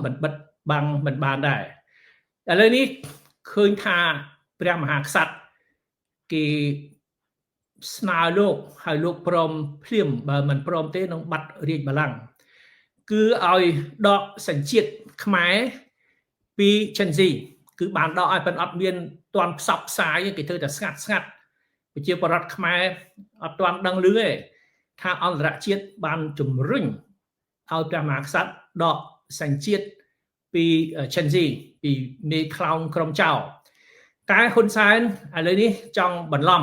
mình bật bằng mình bàn đây ở đây ní khơi thaព្រះមហាក្សត្រគេស្នើលោកហើយលោកព្រមភ្លាមបើមិនព្រមទេនឹងបាត់រាជបល្ល័ង្កគឺឲ្យដកសញ្ជាតិខ្មែរពីចិនស៊ីគឺបានដកឲ្យប៉ុន្តែអត់មានទាន់ផ្សព្វផ្សាយគេធ្វើតែស្ងាត់ប្រជាពលរដ្ឋខ្មែរអត់ទាន់ដឹងឮទេថាអន្តរជាតិបានជំរុញឲ្យព្រះមហាក្សត្រដកសញ្ជាតិពីចិនស៊ីពីមេខ្លោងក្រុមចៅតែហ៊ុនសែនឥឡូវនេះចង់បន្លំ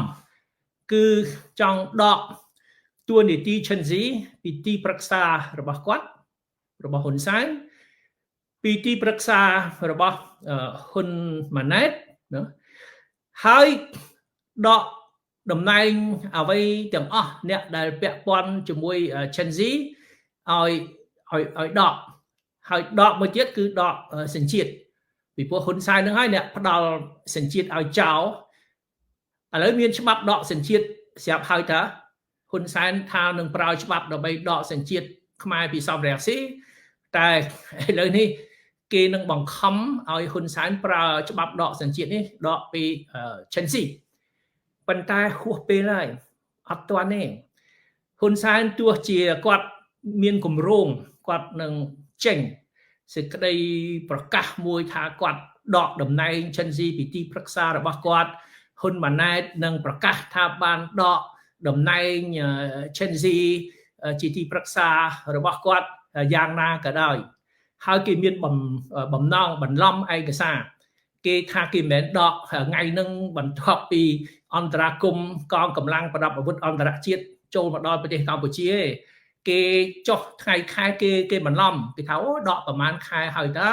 គឺចង់ដកតួនាទីចិនស៊ីពីទីប្រឹក្សារបស់គាត់របស់ហ៊ុនសែនពីទីប្រឹក្សារបស់ហ៊ុនម៉ាណែតណាហើយដកតំណែងអ្វីទាំងអស់អ្នកដែលពាក់ព័ន្ធជាមួយចិនស៊ីឲ្យដកហើយដកមួយទៀតគឺដកសញ្ជាតិពីព្រោះហ៊ុនសែននឹងហើយអ្នកផ្ដាល់សញ្ជាតិឲ្យចោលឥឡូវមានច្បាប់ដកសញ្ជាតិស្រាប់ហើយថាហ៊ុនសែនថានឹងប្រើច្បាប់ដើម្បីដកសញ្ជាតិខ្មែរពីសំរងស៊ីតែឥឡូវនេះគេនឹងបង្ខំឲ្យហ៊ុនសែនប្រើច្បាប់ដកសញ្ជាតិនេះដកពីចិនស៊ីប៉ុន្តែហួសពេលហើយអត់ទាន់ទេហ៊ុនសែនទោះជាគាត់មានគម្រោងគាត់នឹងចេញសេចក្តីប្រកាសមួយថាគាត់ដកតំណែងចិនស៊ីពីទីប្រឹក្សារបស់គាត់ហ៊ុនម៉ាណែតនឹងប្រកាសថាបានដកតំណែងចិនស៊ីជាទីប្រឹក្សារបស់គាត់យ៉ាងណាក៏ដោយហើយគេមានបំណងបន្លំឯកសារគេថាគេមិនមែនដកថ្ងៃនឹងបន្ទាប់ពីអន្តរាគមកងកម្លាំងប្រដាប់អាវុធអន្តរជាតិចូលមកដល់ប្រទេសកម្ពុជាទេគេចុះថ្ងៃខែគេបន្លំគេថាអូដកប្រហែលខែហើយតា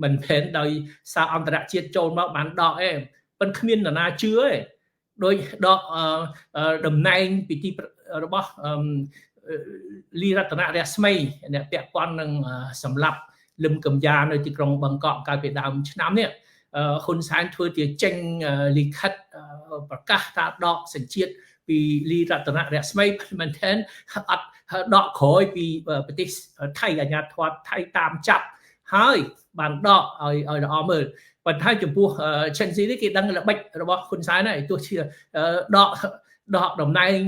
មិនមែនដោយសារអន្តរជាតិចូលមកបានដកទេប៉ុន្តែគ្មាននរណាជឿទេដោយដកតំណែងពីទីរបស់លីរតនៈរស្មីអ្នកពាក់ព័ន្ធនឹងសម្លាប់លឹមកំយ៉ានៅទីក្រុងបាងកកកាលពីដើមឆ្នាំនេះហ៊ុនសែនធ្វើជាចេញលិខិតប្រកាសថាដកសញ្ជាតិពីលីរតនៈរស្មីមែនទែនអត់ដកក្រោយពីប្រទេសថៃអាញាធរថៃតាមចាប់ហើយបានដកឲ្យល្អមើលប៉ុន្តែចំពោះចិនស៊ីនេះគេដឹងល្បិចរបស់ហ៊ុនសែនហើយទោះជាដកតំណែង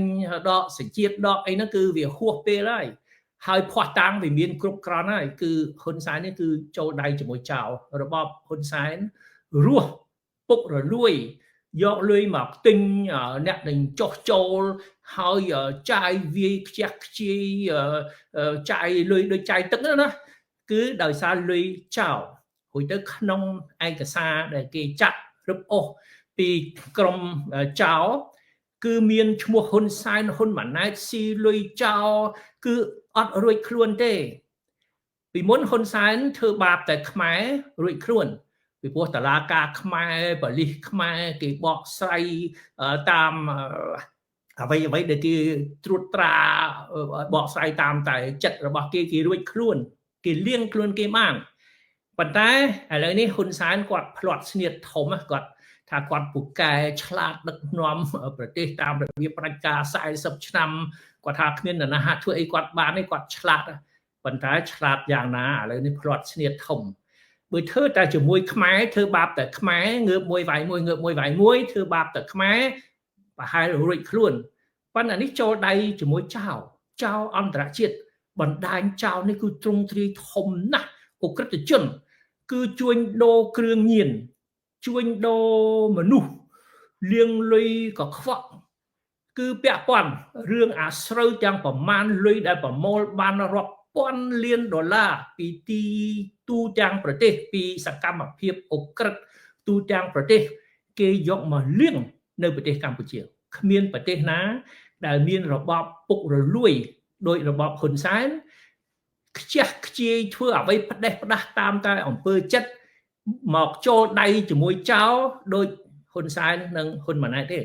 ដកសញ្ជាតិដកអីហ្នឹងគឺវាហួសពេលហើយភ័ស្តុតាងវាមានគ្រប់គ្រាន់ហើយគឺហ៊ុនសែននេះគឺចូលដៃជាមួយចៅរបបហ៊ុនសែនរស់ពុករលួយយកលុយមកទិញអ្នកនឹងចោះចូលហើយចាយវាយខ្ជះខ្ជាយចាយលុយដូចចាយទឹកណាគឺដោយសារលុយចោលរួចទៅក្នុងឯកសារដែលគេចាត់រឹបអូសពីក្រុមចោលគឺមានឈ្មោះហ៊ុនសែនហ៊ុនម៉ាណែតស៊ីលុយចោលគឺអត់រួចខ្លួនទេពីមុនហ៊ុនសែនធ្វើបាបតែខ្មែររួចខ្លួនពីព្រោះតឡាការខ្មែរបលិសខ្មែរគេបកស្រាយតាមអ្វីដែលគេត្រួតត្រាបកស្រាយតាមតែចិត្តរបស់គេរួចខ្លួនគេលៀងខ្លួនគេបានប៉ុន្តែឥឡូវនេះហ៊ុនសែនគាត់ផ្្លាត់ស្នៀតធំគាត់ថាគាត់ពូកែឆ្លាតដឹកនាំប្រទេសតាមរបៀបប្រជាការ40ឆ្នាំគាត់ថាគ្មាននរណាធ្វើអីគាត់បានទេគាត់ឆ្លាតប៉ុន្តែឆ្លាតយ៉ាងណាឥឡូវនេះផ្្លាត់ស្នៀតធំបើធ្វើតែជាមួយខ្មែរធ្វើបាបតែខ្មែរងើបមួយវាយមួយងើបមួយវាយមួយធ្វើបាបតែខ្មែរប្រហែលរួចខ្លួនប៉ុន្តែនេះចូលដៃជាមួយចៅអន្តរជាតិបណ្ដាញចៅនេះគឺទ្រង់ទ្រាយធំណាស់អក្រិតជនគឺជួញដូរគ្រឿងញៀនជួញដូរមនុស្សលាងលុយកខ្វក់គឺពាក់ព័ន្ធរឿងអាស្រូវទាំងប្រមាណលុយដែលប្រមូលបានរាប់ពាន់លានដុល្លារពីទីទូទាំងប្រទេសពីសកម្មភាពអក្រិតទូទាំងប្រទេសគេយកមកលាងនៅប្រទេសកម្ពុជាគ្មានប្រទេសណាដែលមានរបបពុករលួយដោយរបបហ៊ុនសែនខ្ជះខ្ជាយធ្វើអ្វីផ្ដេសផ្ដាស់តាមតែអំពើចិត្តមកចូលដៃជាមួយចោលដោយហ៊ុនសែននិងហ៊ុនម៉ាណែតទេ